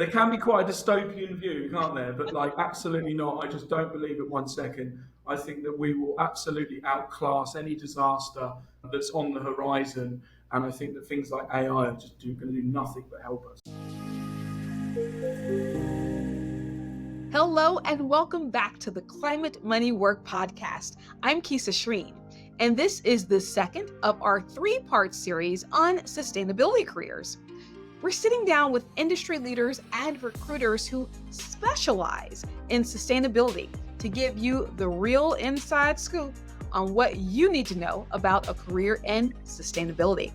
There can be quite a dystopian view, can't there? But like, absolutely not. I just don't believe it 1 second. I think that we will absolutely outclass any disaster that's on the horizon. And I think that things like AI are just going to do nothing but help us. Hello and welcome back to the Climate Money Work podcast. I'm Keesa Schreane, and this is the second of our 3-part series on sustainability careers. We're sitting down with industry leaders and recruiters who specialize in sustainability to give you the real inside scoop on what you need to know about a career in sustainability.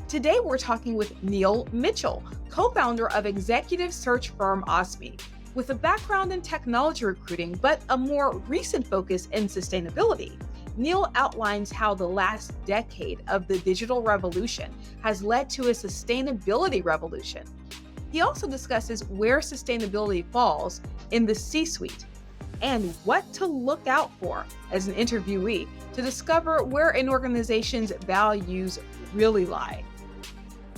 Today, we're talking with Neil Mitchell, co-founder of executive search firm Osmii. With a background in technology recruiting, but a more recent focus in sustainability, Neil outlines how the last decade of the digital revolution has led to a sustainability revolution. He also discusses where sustainability falls in the C-suite and what to look out for as an interviewee to discover where an organization's values really lie.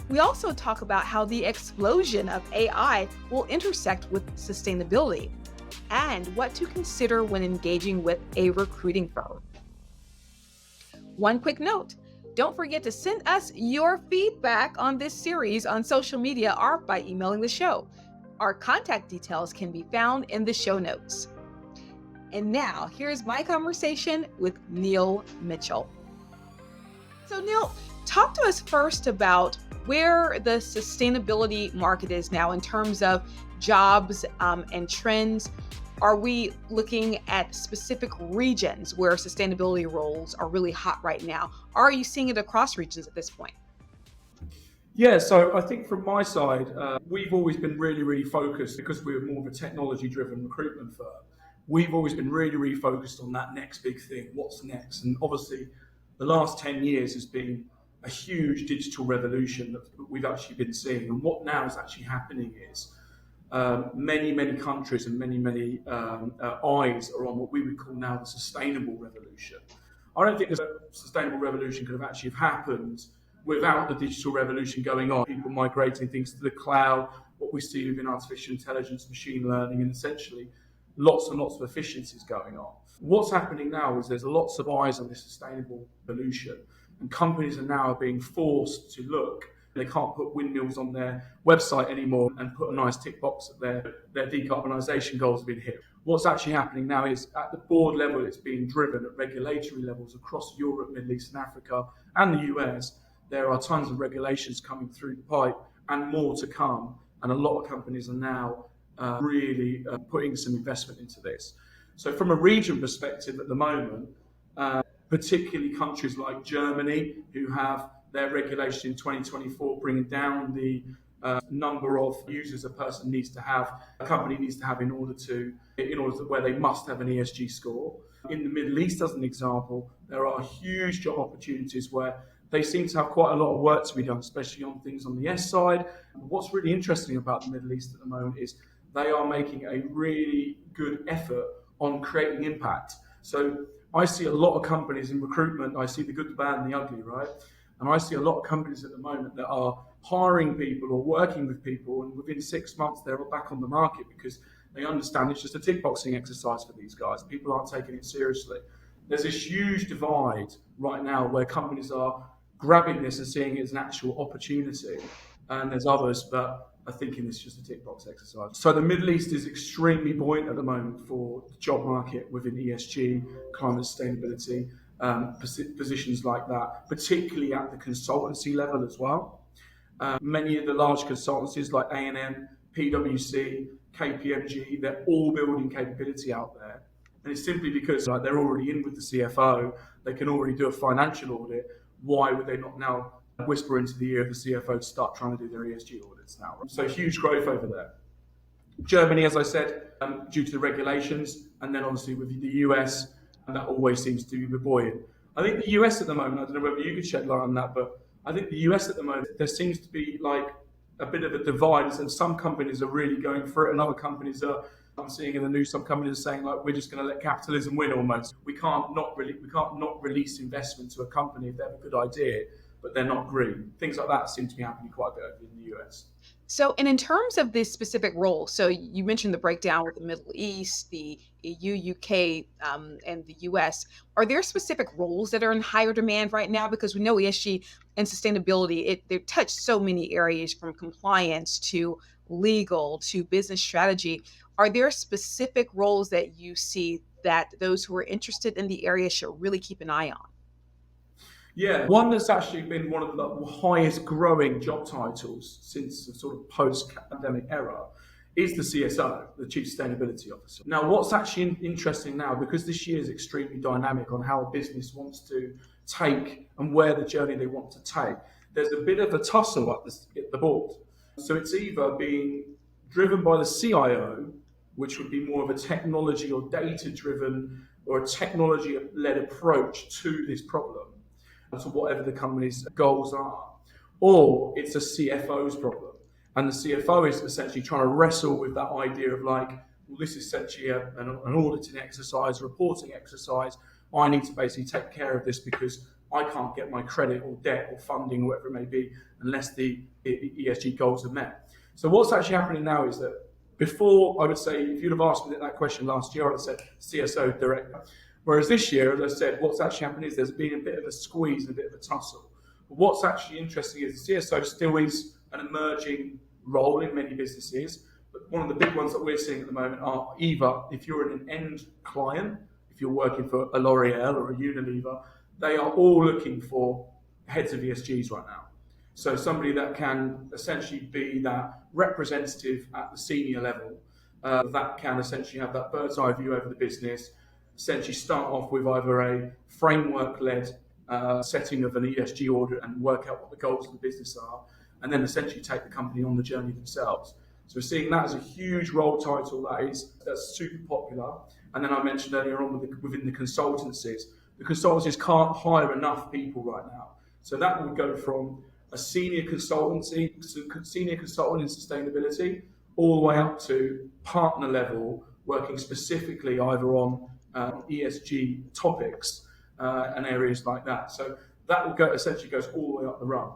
We also talk about how the explosion of AI will intersect with sustainability and what to consider when engaging with a recruiting firm. One quick note, don't forget to send us your feedback on this series on social media or by emailing the show. Our contact details can be found in the show notes. And now, here's my conversation with Neil Mitchell. So Neil, talk to us first about where the sustainability market is now in terms of jobs and trends. Are we looking at specific regions where sustainability roles are really hot right now? Or are you seeing it across regions at this point? Yeah, so I think from my side, we've always been really focused because we're more of a technology-driven recruitment firm. We've always been really focused on that next big thing. What's next? And obviously, the last 10 years has been a huge digital revolution that we've actually been seeing. And what now is actually happening is many countries and many eyes are on what we would call now the sustainable revolution. I don't think the sustainable revolution could have actually happened without the digital revolution going on. People migrating things to the cloud, what we see within artificial intelligence, machine learning, and essentially lots and lots of efficiencies going on. What's happening now is there's lots of eyes on this sustainable revolution, and companies are now being forced to look. They can't put windmills on their website anymore and put a nice tick box that their decarbonisation goals have been hit. What's actually happening now is at the board level, it's being driven at regulatory levels across Europe, Middle East and Africa and the US. There are tons of regulations coming through the pipe and more to come. And a lot of companies are now really putting some investment into this. So from a region perspective at the moment, particularly countries like Germany, who have their regulation in 2024 bringing down the number of users a person needs to have, a company needs to have in order to where they must have an ESG score. In the Middle East, as an example, there are huge job opportunities where they seem to have quite a lot of work to be done, especially on things on the S side. What's really interesting about the Middle East at the moment is they are making a really good effort on creating impact. So I see a lot of companies in recruitment, I see the good, the bad and the ugly, right? And I see a lot of companies at the moment that are hiring people or working with people, and within 6 months they're back on the market because they understand it's just a tick boxing exercise for these guys. People aren't taking it seriously. There's this huge divide right now where companies are grabbing this and seeing it as an actual opportunity. And there's others that are thinking it's just a tick box exercise. So the Middle East is extremely buoyant at the moment for the job market within ESG, climate sustainability, positions like that, particularly at the consultancy level as well. Many of the large consultancies like A&M, PwC, KPMG, they're all building capability out there. And it's simply because they're already in with the CFO, they can already do a financial audit. Why would they not now whisper into the ear of the CFO to start trying to do their ESG audits now? So huge growth over there. Germany, as I said, due to the regulations, and then obviously with the US, and that always seems to be buoyant. I think the US at the moment, I don't know whether you could shed light on that, but I think the US at the moment, there seems to be like a bit of a divide, and some companies are really going for it, and other companies are, I'm seeing in the news, some companies are saying like, we're just going to let capitalism win almost. We can't not release investment to a company if they have a good idea, but they're not green. Things like that seem to be happening quite a bit in the US. So, and in terms of this specific role, so you mentioned the breakdown with the Middle East, the EU, UK, and the US. Are there specific roles that are in higher demand right now? Because we know ESG and sustainability, they touch so many areas from compliance to legal to business strategy. Are there specific roles that you see that those who are interested in the area should really keep an eye on? Yeah, one that's actually been one of the highest growing job titles since the sort of post-pandemic era is the CSO, the Chief Sustainability Officer. Now, what's actually interesting now, because this year is extremely dynamic on how a business wants to take and where the journey they want to take, there's a bit of a tussle at the board. So it's either being driven by the CIO, which would be more of a technology or data-driven or a technology-led approach to this problem, to whatever the company's goals are, or it's a CFO's problem. And the CFO is essentially trying to wrestle with that idea of like, well, this is essentially an auditing exercise, a reporting exercise. I need to basically take care of this because I can't get my credit or debt or funding, or whatever it may be, unless the ESG goals are met. So what's actually happening now is that before, I would say, if you'd have asked me that question last year, I'd have said CSO director. Whereas this year, as I said, what's actually happened is there's been a bit of a squeeze and a bit of a tussle. But what's actually interesting is the CSO still is an emerging role in many businesses. But one of the big ones that we're seeing at the moment are either if you're an end client, if you're working for a L'Oreal or a Unilever, they are all looking for heads of ESGs right now. So somebody that can essentially be that representative at the senior level, that can essentially have that bird's eye view over the business, essentially start off with either a framework-led setting of an ESG audit and work out what the goals of the business are, and then essentially take the company on the journey themselves. So we're seeing that as a huge role title that's super popular. And then I mentioned earlier on within the consultancies can't hire enough people right now. So that would go from a senior consultant in sustainability all the way up to partner level, working specifically either on ESG topics and areas like that. So that will essentially goes all the way up the rung.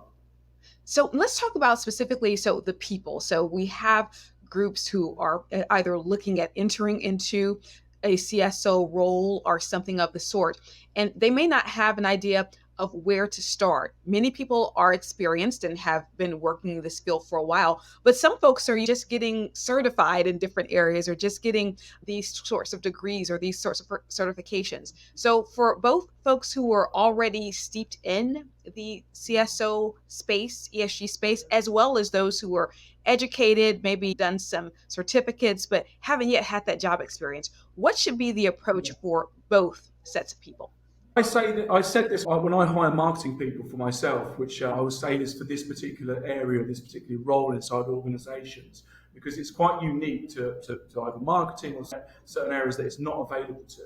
So let's talk about specifically, so the people. So we have groups who are either looking at entering into a CSO role or something of the sort, and they may not have an idea of where to start. Many people are experienced and have been working in this field for a while, but some folks are just getting certified in different areas or just getting these sorts of degrees or these sorts of certifications. So for both folks who are already steeped in the CSO space, ESG space, as well as those who are educated, maybe done some certificates, but haven't yet had that job experience, what should be the approach for both sets of people? I said this when I hire marketing people for myself, which I would say this for this particular area, this particular role inside organizations, because it's quite unique to either marketing or certain areas that it's not available to.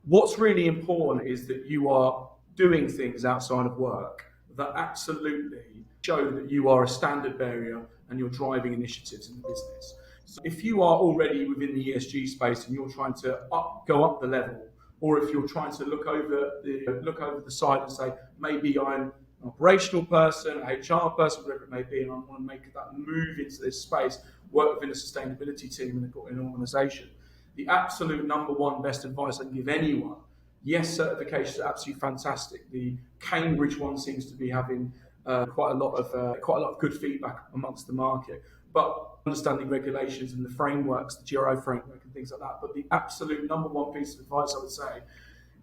What's really important is that you are doing things outside of work that absolutely show that you are a standard bearer and you're driving initiatives in the business. So if you are already within the ESG space and you're trying to go up the level, or if you're trying to look over the side and say, maybe I'm an operational person, an HR person, whatever it may be, and I want to make that move into this space, work within a sustainability team in an organization. The absolute number one best advice I can give anyone, yes, certifications are absolutely fantastic. The Cambridge one seems to be having quite a lot of good feedback amongst the market, but understanding regulations and the frameworks, the GRO framework and things like that. But the absolute number one piece of advice I would say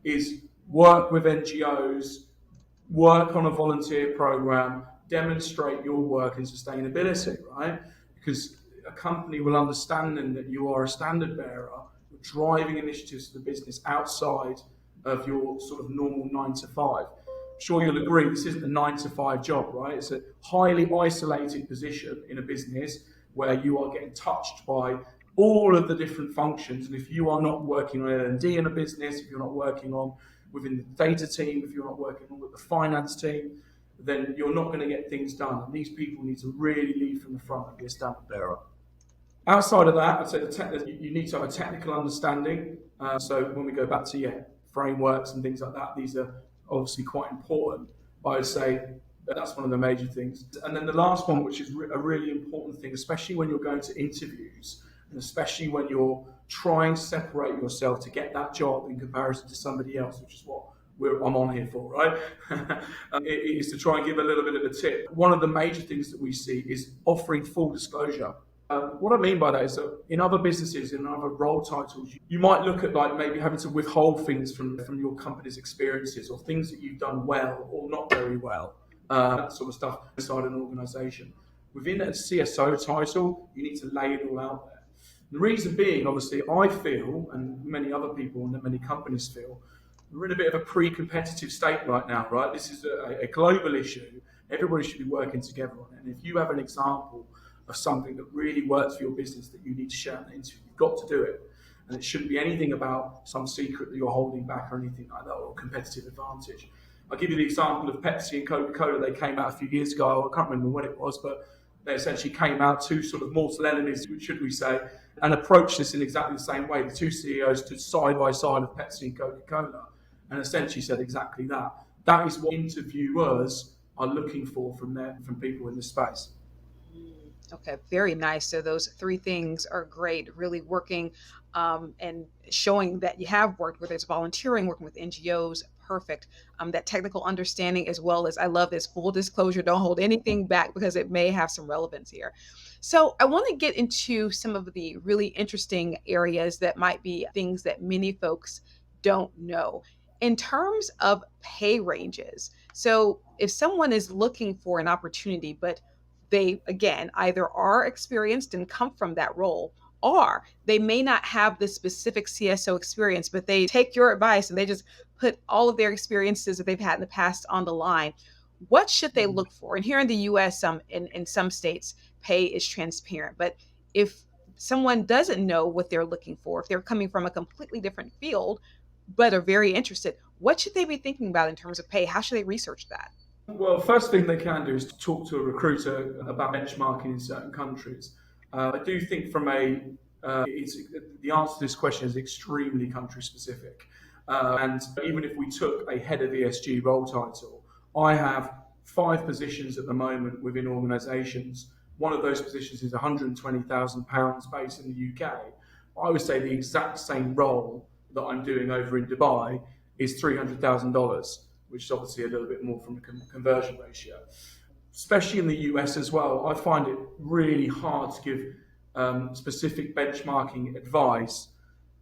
is work with NGOs, work on a volunteer program, demonstrate your work in sustainability, right? Because a company will understand then that you are a standard bearer, driving initiatives for the business outside of your sort of normal 9 to 5. I'm sure you'll agree, this isn't a 9 to 5 job, right? It's a highly isolated position in a business where you are getting touched by all of the different functions. And if you are not working on L&D in a business, if you're not working on within the data team, if you're not working on with the finance team, then you're not going to get things done. And these people need to really lead from the front and be a standard bearer. Outside of that, I'd say you need to have a technical understanding. So when we go back to frameworks and things like that, these are obviously quite important. But I would say That's one of the major things. And then the last one, which is a really important thing, especially when you're going to interviews, and especially when you're trying to separate yourself to get that job in comparison to somebody else, which is what I'm on here for, right? It is to try and give a little bit of a tip. One of the major things that we see is offering full disclosure. What I mean by that is that in other businesses, in other role titles, you might look at like maybe having to withhold things from your company's experiences or things that you've done well or not very well, that sort of stuff inside an organization. Within a CSO title, you need to lay it all out there. The reason being, obviously, I feel, and many other people and many companies feel, we're in a bit of a pre-competitive state right now, right? This is a global issue. Everybody should be working together on it. And if you have an example of something that really works for your business that you need to share in the interview, you've got to do it. And it shouldn't be anything about some secret that you're holding back or anything like that, or competitive advantage. I'll give you the example of Pepsi and Coca-Cola. They came out a few years ago. I can't remember what it was, but they essentially came out, two sort of mortal enemies, should we say, and approached this in exactly the same way. The two CEOs stood side by side of Pepsi and Coca-Cola and essentially said exactly that. That is what interviewers are looking for from people in this space. Okay, very nice. So those three things are great, really working and showing that you have worked, whether it's volunteering, working with NGOs, perfect. That technical understanding, as well as, I love this full disclosure, don't hold anything back because it may have some relevance here. So I want to get into some of the really interesting areas that might be things that many folks don't know in terms of pay ranges. So if someone is looking for an opportunity, but they, again, either are experienced and come from that role, or they may not have the specific CSO experience, but they take your advice and they just put all of their experiences that they've had in the past on the line. What should they look for? And here in the US, in some states, pay is transparent. But if someone doesn't know what they're looking for, if they're coming from a completely different field, but are very interested, what should they be thinking about in terms of pay? How should they research that? Well, first thing they can do is to talk to a recruiter about benchmarking in certain countries. I do think the answer to this question is extremely country specific. And even if we took a head of ESG role title, I have 5 positions at the moment within organisations. One of those positions is £120,000 based in the UK. I would say the exact same role that I'm doing over in Dubai is $300,000, which is obviously a little bit more from a conversion ratio. Especially in the US as well, I find it really hard to give specific benchmarking advice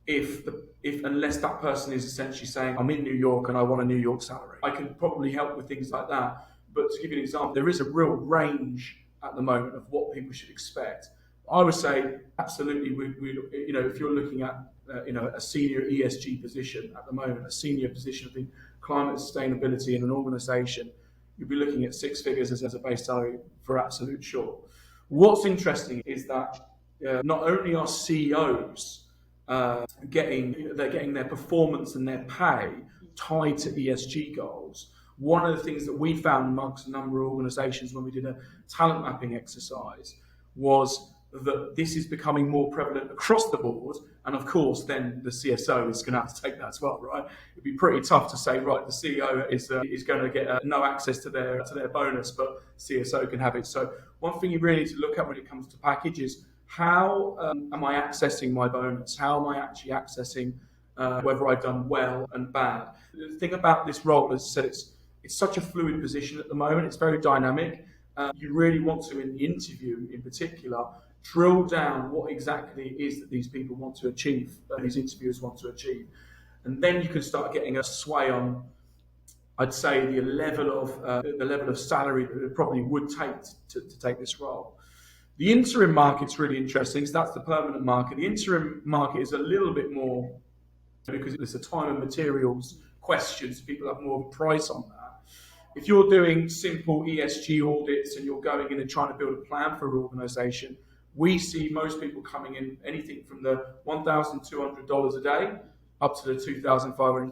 if unless that person is essentially saying, I'm in New York and I want a New York salary. I can probably help with things like that. But to give you an example, there is a real range at the moment of what people should expect. I would say absolutely, if you're looking at a senior ESG position at the moment, a senior position of climate sustainability in an organisation, you'd be looking at 6 figures as a base salary for absolute sure. What's interesting is that not only are CEOs getting their performance and their pay tied to ESG goals. One of the things that we found amongst a number of organisations when we did a talent mapping exercise was that this is becoming more prevalent across the board, and of course then the CSO is going to have to take that as well, right? It'd be pretty tough to say, right, the CEO is going to get no access to their bonus, but CSO can have it. So one thing you really need to look at when it comes to package is how am I accessing my bonus? How am I actually accessing whether I've done well and bad? The thing about this role, as I said, it's such a fluid position at the moment. It's very dynamic. You really want to, in the interview in particular, drill down what exactly it is that these people want to achieve, these interviewers want to achieve. And then you can start getting a sway on, I'd say, the level of salary that it probably would take to take this role. The interim market's really interesting, so that's the permanent market. The interim market is a little bit more, because it's a time and materials question, so people have more of a price on that. If you're doing simple ESG audits and you're going in and trying to build a plan for an organisation, we see most people coming in anything from the $1,200 a day up to the $2,500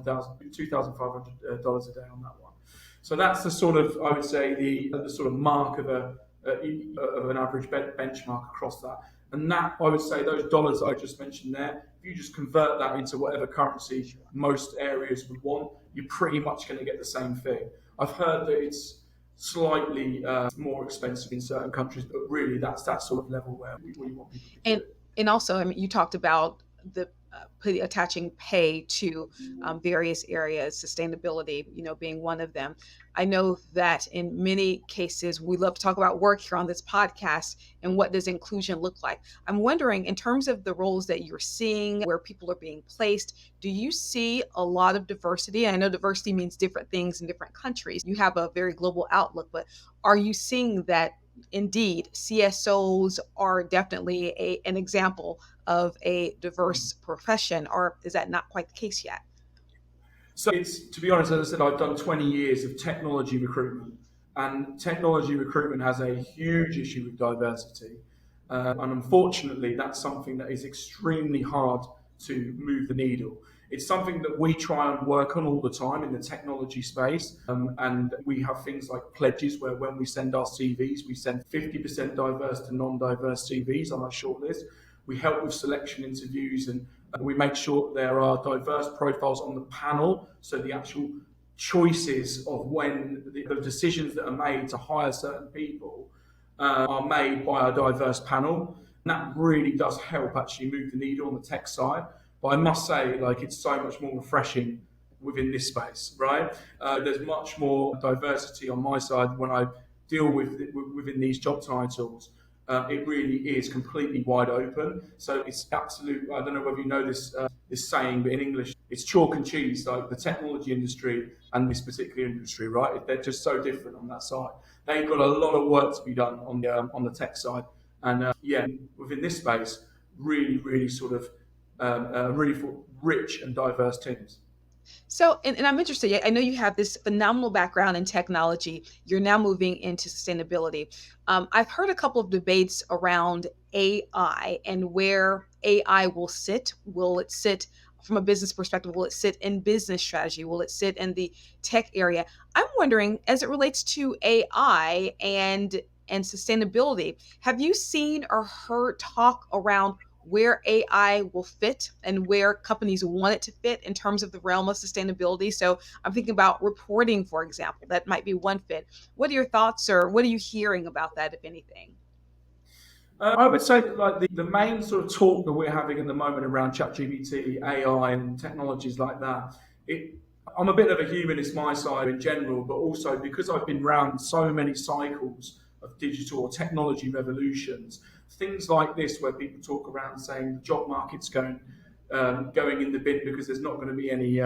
a day on that one. So that's the sort of, I would say, the sort of mark of an average benchmark across that. And that, I would say, those dollars that I just mentioned there, if you just convert that into whatever currency most areas would want, you're pretty much going to get the same thing. I've heard that it's slightly more expensive in certain countries, but really that's that sort of level where we want people to be And doing. and also, I mean, you talked about the attaching pay to various areas, sustainability, being one of them. I know that in many cases, we love to talk about work here on this podcast and what does inclusion look like. I'm wondering, in terms of the roles that you're seeing, where people are being placed, do you see a lot of diversity? I know diversity means different things in different countries. You have a very global outlook, but are you seeing that indeed CSOs are definitely an example of a diverse profession, or is that not quite the case yet? So it's, to be honest, as I said, I've done 20 years of technology recruitment, and technology recruitment has a huge issue with diversity. And unfortunately, that's something that is extremely hard to move the needle. It's something that we try and work on all the time in the technology space. And we have things like pledges where when we send our CVs, we send 50% diverse to non-diverse CVs on our shortlist. We help with selection interviews, and we make sure there are diverse profiles on the panel. So the actual choices of when the decisions that are made to hire certain people are made by a diverse panel. And that really does help actually move the needle on the tech side. But I must say, like, it's so much more refreshing within this space, right? There's much more diversity on my side when I deal with within these job titles. It really is completely wide open. So it's absolute. I don't know whether you know this saying, but in English, it's chalk and cheese. Like the technology industry and this particular industry, right? They're just so different on that side. They've got a lot of work to be done on the tech side, and within this space, really sort of really rich and diverse teams. So, and I'm interested. I know you have this phenomenal background in technology. You're now moving into sustainability. I've heard a couple of debates around AI and where AI will sit. Will it sit from a business perspective? Will it sit in business strategy? Will it sit in the tech area? I'm wondering, as it relates to AI and sustainability, have you seen or heard talk around where AI will fit and where companies want it to fit in terms of the realm of sustainability? So I'm thinking about reporting, for example. That might be one fit. What are your thoughts, or what are you hearing about that, if anything? I would say that like the main sort of talk that we're having at the moment around ChatGPT, AI, and technologies like that. It, I'm a bit of a humanist my side in general, but also because I've been around so many cycles of digital or technology revolutions, things like this where people talk around saying the job market's going in the bin because there's not going to be any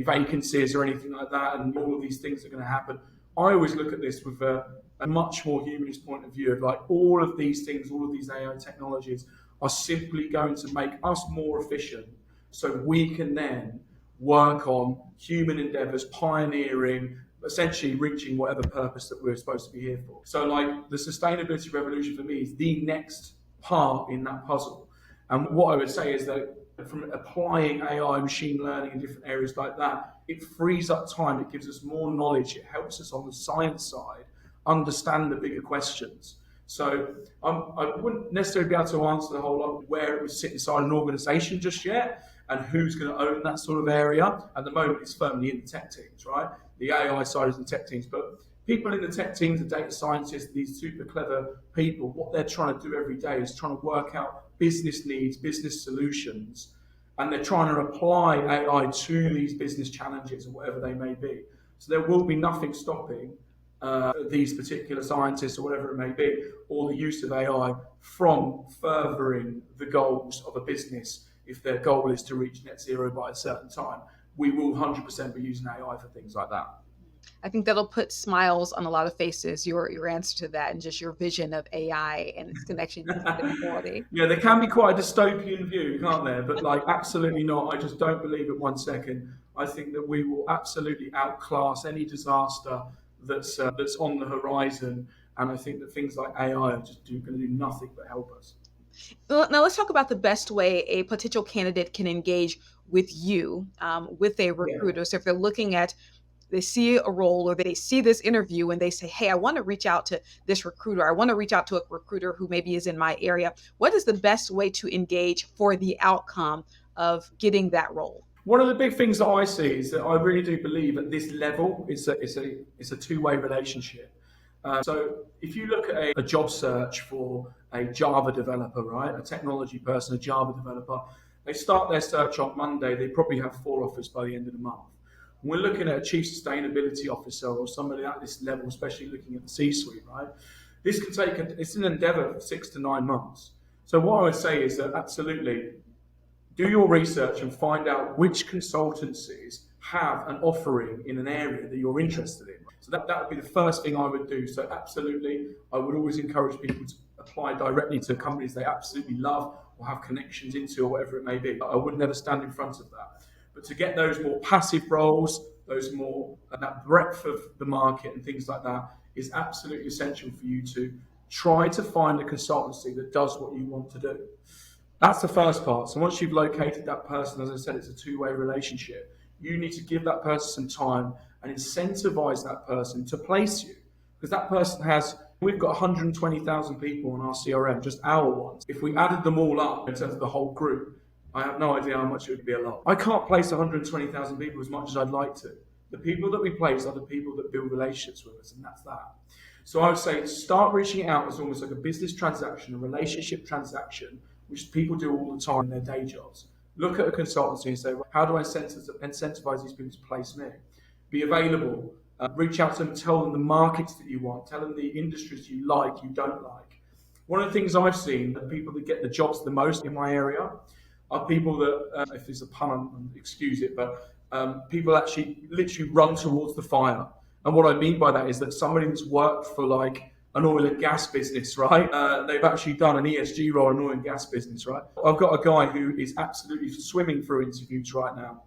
vacancies or anything like that, and all of these things are going to happen. I always look at this with a much more humanist point of view of like all of these things, all of these AI technologies are simply going to make us more efficient so we can then work on human endeavors, pioneering, essentially reaching whatever purpose that we're supposed to be here for. So like the sustainability revolution for me is the next part in that puzzle. And what I would say is that from applying AI, machine learning in different areas like that, it frees up time, it gives us more knowledge, it helps us on the science side understand the bigger questions. So I wouldn't necessarily be able to answer the whole lot where it would sit inside an organization just yet and who's going to own that sort of area. At the moment, it's firmly in the tech teams, right? The AI side is the tech teams, but people in the tech teams, the data scientists, these super clever people, what they're trying to do every day is trying to work out business needs, business solutions, and they're trying to apply AI to these business challenges or whatever they may be. So there will be nothing stopping these particular scientists or whatever it may be, or the use of AI from furthering the goals of a business. If their goal is to reach net zero by a certain time, we will 100% be using AI for things like that. I think that'll put smiles on a lot of faces, your answer to that, and just your vision of AI and its connection to sustainability. Yeah, there can be quite a dystopian view, can't there? But like, absolutely not. I just don't believe it 1 second. I think that we will absolutely outclass any disaster that's on the horizon, and I think that things like AI are just going to do nothing but help us. Well, now let's talk about the best way a potential candidate can engage with you, with a Yeah. recruiter. So if they're looking at, they see a role or they see this interview and they say, hey, I want to reach out to this recruiter. I want to reach out to a recruiter who maybe is in my area. What is the best way to engage for the outcome of getting that role? One of the big things that I see is that I really do believe at this level it's a two-way relationship. So if you look at a job search for a Java developer, right, a technology person, a Java developer, they start their search on Monday, they probably have 4 offers by the end of the month. When we're looking at a chief sustainability officer or somebody at this level, especially looking at the C-suite, right, this can take, it's an endeavor of 6 to 9 months. So what I would say is that absolutely, do your research and find out which consultancies have an offering in an area that you're interested in. So that would be the first thing I would do. So absolutely, I would always encourage people to apply directly to companies they absolutely love or have connections into or whatever it may be. I would never stand in front of that. But to get those more passive roles, those more, that breadth of the market and things like that is absolutely essential for you to try to find a consultancy that does what you want to do. That's the first part. So once you've located that person, as I said, it's a two-way relationship. You need to give that person some time and incentivize that person to place you. Because that person has, we've got 120,000 people on our CRM, just our ones. If we added them all up in terms of the whole group, I have no idea how much it would be a lot. I can't place 120,000 people as much as I'd like to. The people that we place are the people that build relationships with us, and that's that. So I would say start reaching out as almost like a business transaction, a relationship transaction, which people do all the time in their day jobs. Look at a consultancy and say, well, how do I incentivize these people to place me? Be available. Reach out to them, tell them the markets that you want, tell them the industries you like, you don't like. One of the things I've seen, the people that get the jobs the most in my area are people that, if there's a pun, excuse it, but people actually literally run towards the fire. And what I mean by that is that somebody that's worked for like an oil and gas business, right? They've actually done an ESG role in an oil and gas business, right? I've got a guy who is absolutely swimming through interviews right now.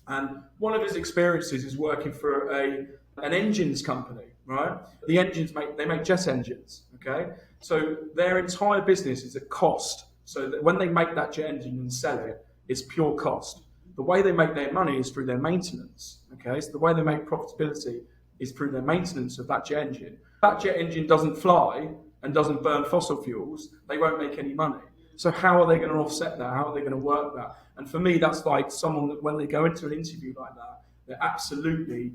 And one of his experiences is working for an engines company, right? The engines they make jet engines, okay? So their entire business is at cost. So that when they make that jet engine and sell it, it's pure cost. The way they make their money is through their maintenance, okay? So the way they make profitability is through their maintenance of that jet engine. If that jet engine doesn't fly and doesn't burn fossil fuels, they won't make any money. So how are they going to offset that? How are they going to work that? And for me, that's like someone that when they go into an interview like that, they're absolutely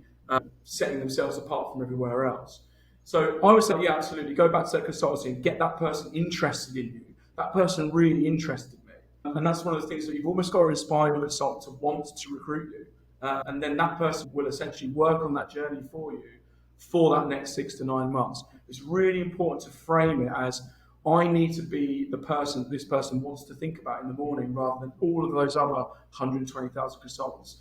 setting themselves apart from everywhere else. So I would say, yeah, absolutely, go back to that consultancy and get that person interested in you. That person really interested me. And that's one of the things that you've almost got to inspire a consultant to want to recruit you. And then that person will essentially work on that journey for you for that next 6 to 9 months. It's really important to frame it as, I need to be the person this person wants to think about in the morning rather than all of those other 120,000 consultants,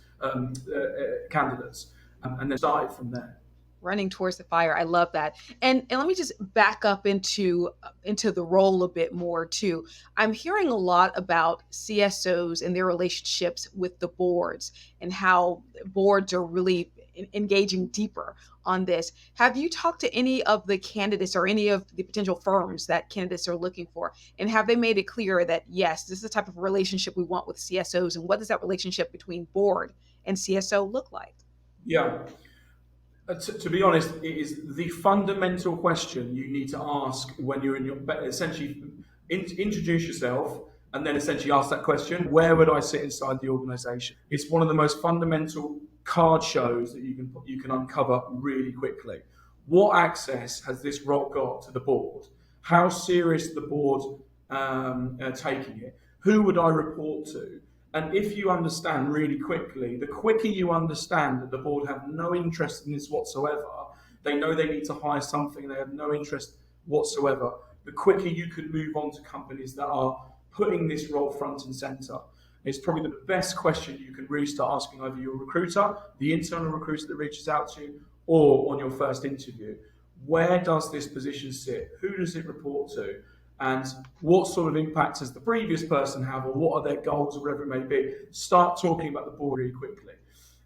candidates, and then start it from there. Running towards the fire. I love that. And let me just back up into the role a bit more too. I'm hearing a lot about CSOs and their relationships with the boards and how boards are really engaging deeper on this. Have you talked to any of the candidates or any of the potential firms that candidates are looking for? And have they made it clear that, yes, this is the type of relationship we want with CSOs? And what does that relationship between board and CSO look like? Yeah. To be honest, it is the fundamental question you need to ask when you're in your, essentially introduce yourself and then essentially ask that question, where would I sit inside the organization? It's one of the most fundamental card shows that you can uncover really quickly. What access has this role got to the board? How serious is the board taking it? Who would I report to? And if you understand really quickly, the quicker you understand that the board have no interest in this whatsoever, they know they need to hire something, they have no interest whatsoever, the quicker you can move on to companies that are putting this role front and center. It's probably the best question you can really start asking either your recruiter, the internal recruiter that reaches out to you, or on your first interview. Where does this position sit? Who does it report to? And what sort of impact does the previous person have, or what are their goals, or whatever it may be? Start talking about the board really quickly.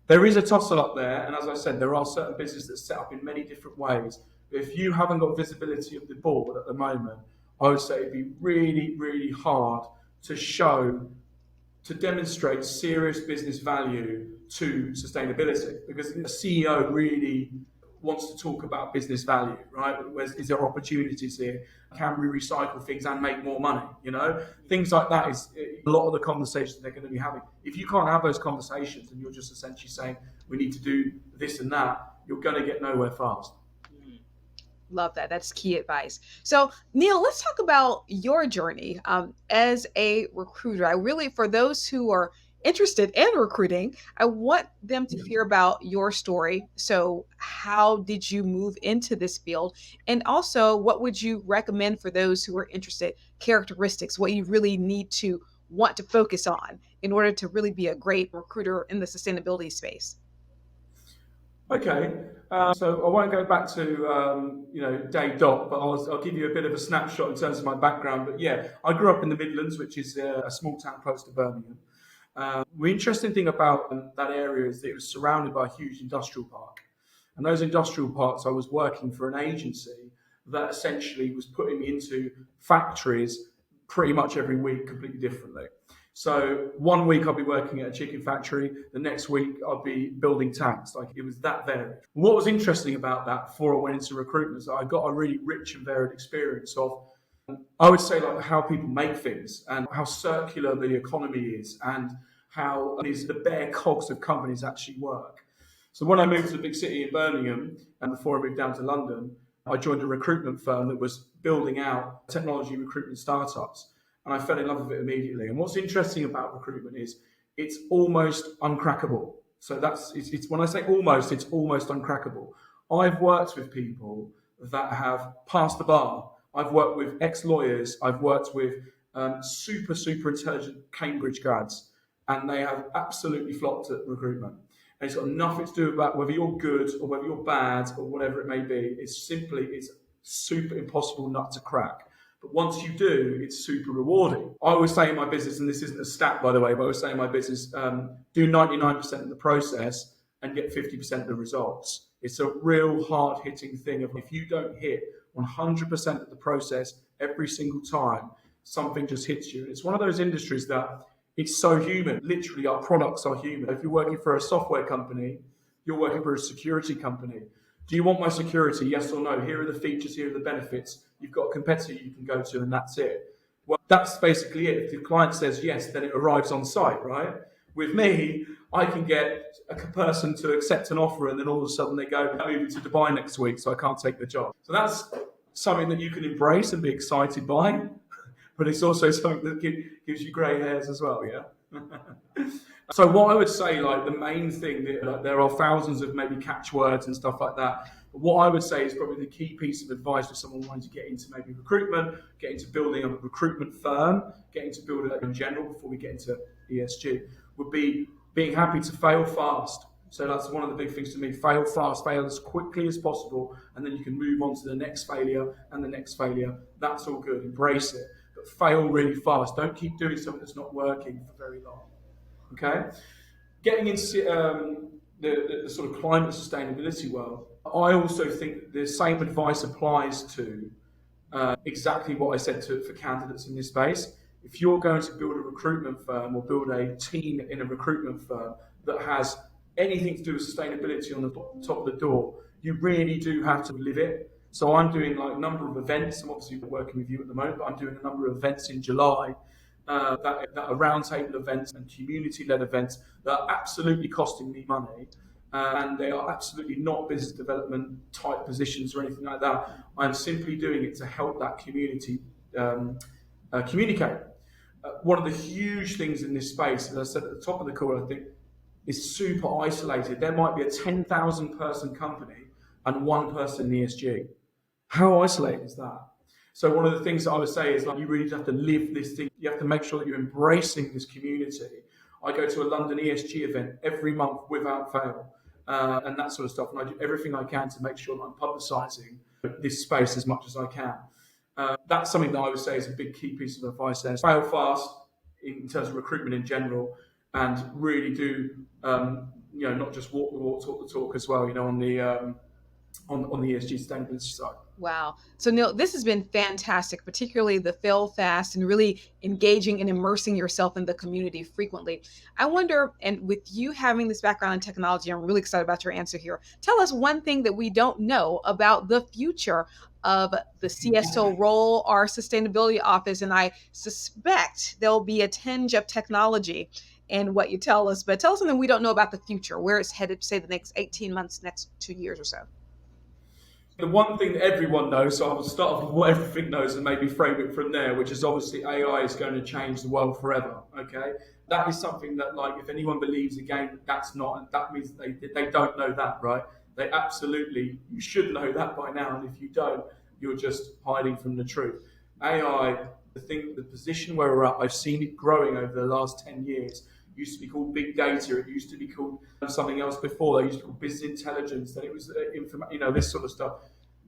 There is a tussle up there, and as I said, there are certain businesses that set up in many different ways. But if you haven't got visibility of the board at the moment, I would say it'd be really, really hard to demonstrate serious business value to sustainability, because the CEO really wants to talk about business value, right? Is there opportunities here? Can we recycle things and make more money? Things like that is a lot of the conversations they're going to be having. If you can't have those conversations and you're just essentially saying we need to do this and that, you're going to get nowhere fast. Love that. That's key advice. So, Neil, let's talk about your journey as a recruiter. I really, for those who are interested in recruiting, I want them to hear about your story. So, how did you move into this field? And also, what would you recommend for those who are interested? Characteristics, what you really need to want to focus on in order to really be a great recruiter in the sustainability space? Okay, so I won't go back to day dot, but I'll give you a bit of a snapshot in terms of my background. But yeah, I grew up in the Midlands, which is a small town close to Birmingham. The interesting thing about that area is that it was surrounded by a huge industrial park, and those industrial parks, I was working for an agency that essentially was putting me into factories pretty much every week, completely differently. So one week I'll be working at a chicken factory, the next week I'll be building tanks. Like, it was that varied. What was interesting about that before I went into recruitment is that I got a really rich and varied experience of, I would say, like how people make things and how circular the economy is and how the bare cogs of companies actually work. So when I moved to the big city in Birmingham and before I moved down to London, I joined a recruitment firm that was building out technology recruitment startups. And I fell in love with it immediately. And what's interesting about recruitment is it's almost uncrackable. So it's when I say almost, it's almost uncrackable. I've worked with people that have passed the bar. I've worked with ex-lawyers. I've worked with super, super intelligent Cambridge grads, and they have absolutely flopped at recruitment. And it's got nothing to do about whether you're good or whether you're bad or whatever it may be. It's super impossible nut to crack. But once you do, it's super rewarding. I always say in my business, and this isn't a stat, by the way, but I always say in my business, do 99% of the process and get 50% of the results. It's a real hard-hitting thing. If you don't hit 100% of the process every single time, something just hits you. It's one of those industries that it's so human. Literally, our products are human. If you're working for a software company, you're working for a security company. Do you want my security? Yes or no? Here are the features, here are the benefits. You've got a competitor you can go to, and that's it. Well, that's basically it. If the client says yes, then it arrives on site, right? With me, I can get a person to accept an offer, and then all of a sudden they go, I'm moving to Dubai next week, so I can't take the job. So that's something that you can embrace and be excited by, but it's also something that gives you grey hairs as well, yeah? So what I would say, like the main thing, there are thousands of maybe catchwords and stuff like that. But what I would say is probably the key piece of advice for someone wanting to get into maybe recruitment, get into building a recruitment firm, getting to build it in general before we get into ESG, would be being happy to fail fast. So that's one of the big things to me. Fail fast, fail as quickly as possible, and then you can move on to the next failure and the next failure. That's all good. Embrace it. But fail really fast. Don't keep doing something that's not working for very long. Okay, getting into the sort of climate sustainability world, I also think the same advice applies to exactly what I said for candidates in this space. If you're going to build a recruitment firm or build a team in a recruitment firm that has anything to do with sustainability on the top of the door, you really do have to live it. So I'm doing like a number of events. I'm obviously working with you at the moment, but I'm doing a number of events in July. That are roundtable events and community-led events that are absolutely costing me money, and they are absolutely not business development type positions or anything like that. I'm simply doing it to help that community communicate. One of the huge things in this space, as I said at the top of the call, I think, is super isolated. There might be a 10,000 person company and one person in ESG. How isolated is that? So one of the things that I would say is, like, you really have to live this thing. You have to make sure that you're embracing this community. I go to a London ESG event every month without fail, and that sort of stuff. And I do everything I can to make sure that I'm publicising this space as much as I can. That's something that I would say is a big key piece of advice there. Fail fast in terms of recruitment in general, and really do, not just walk the walk, talk the talk as well, on the ESG sustainability side. Wow. So, Neil, this has been fantastic, particularly the fail fast and really engaging and immersing yourself in the community frequently. I wonder, and with you having this background in technology, I'm really excited about your answer here. Tell us one thing that we don't know about the future of the CSO role, our sustainability office. And I suspect there'll be a tinge of technology in what you tell us, but tell us something we don't know about the future, where it's headed, say, the next 18 months, next 2 years or so. The one thing that everyone knows, so I'll start off with what everything knows and maybe frame it from there, which is obviously AI is going to change the world forever. Okay, that is something that, like, if anyone believes again, that's not, that means they don't know that, right? They absolutely, you should know that by now, and if you don't, you're just hiding from the truth. AI, the position where we're at, I've seen it growing over the last 10 years. It used to be called big data. It used to be called something else before. They used to call business intelligence. Then it was, this sort of stuff.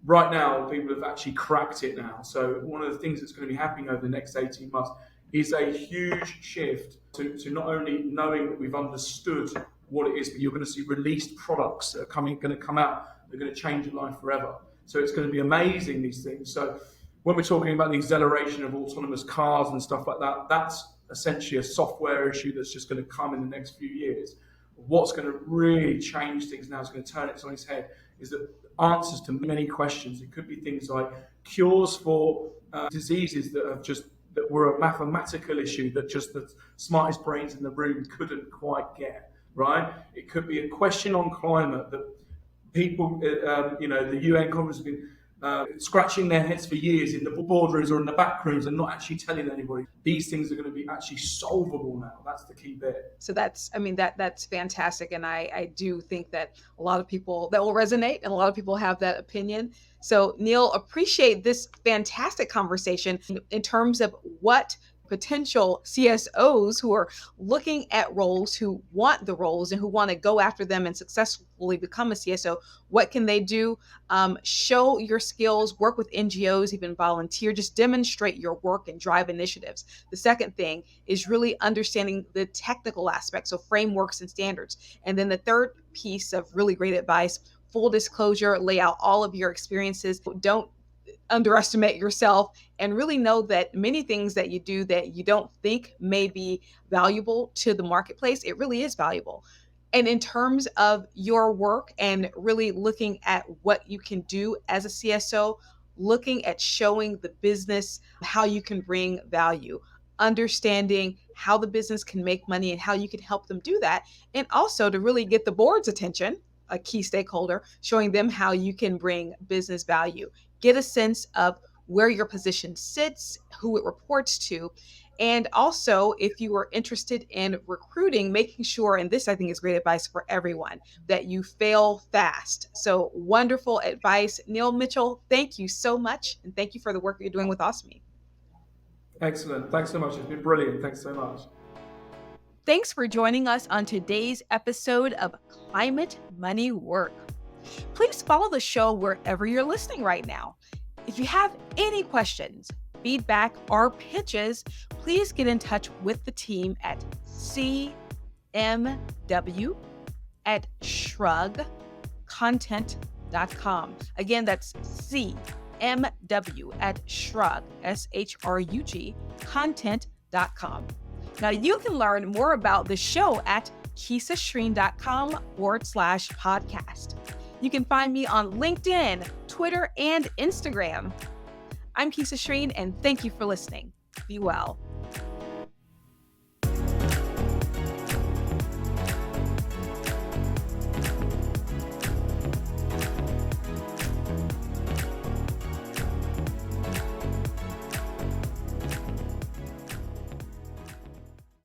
Right now, people have actually cracked it now. So one of the things that's going to be happening over the next 18 months is a huge shift to not only knowing that we've understood what it is, but you're going to see released products that are going to come out. They're going to change your life forever. So it's going to be amazing, these things. So when we're talking about the acceleration of autonomous cars and stuff like that, that's essentially a software issue that's just going to come in the next few years. What's going to really change things now, is going to turn it on its head, is that answers to many questions. It could be things like cures for diseases that were a mathematical issue that just the smartest brains in the room couldn't quite get, right? It could be a question on climate that people, the UN conference have been scratching their heads for years in the boardrooms or in the back rooms and not actually telling anybody. These things are going to be actually solvable now. That's the key bit. So that's fantastic. And I do think that a lot of people, that will resonate, and a lot of people have that opinion. So Neil, appreciate this fantastic conversation in terms of what potential CSOs who are looking at roles, who want the roles and who want to go after them and successfully become a CSO, what can they do? Show your skills, work with NGOs, even volunteer, just demonstrate your work and drive initiatives. The second thing is really understanding the technical aspects, so frameworks and standards. And then the third piece of really great advice, full disclosure, lay out all of your experiences. Don't underestimate yourself, and really know that many things that you do that you don't think may be valuable to the marketplace, it really is valuable. And in terms of your work and really looking at what you can do as a CSO, looking at showing the business how you can bring value, understanding how the business can make money and how you can help them do that, and also to really get the board's attention, a key stakeholder, showing them how you can bring business value. Get a sense of where your position sits, who it reports to, and also if you are interested in recruiting, making sure, and this I think is great advice for everyone, that you fail fast. So wonderful advice. Neil Mitchell, thank you so much, and thank you for the work you're doing with Osmii. Excellent. Thanks so much. It's been brilliant. Thanks so much. Thanks for joining us on today's episode of Climate Money Work. Please follow the show wherever you're listening right now. If you have any questions, feedback, or pitches, please get in touch with the team at cmw@shrugcontent.com. Again, that's cmw@shrug, SHRUG, content.com. Now, you can learn more about the show at keesaschreane.com/podcast. You can find me on LinkedIn, Twitter, and Instagram. I'm Keesa Schreane, and thank you for listening. Be well.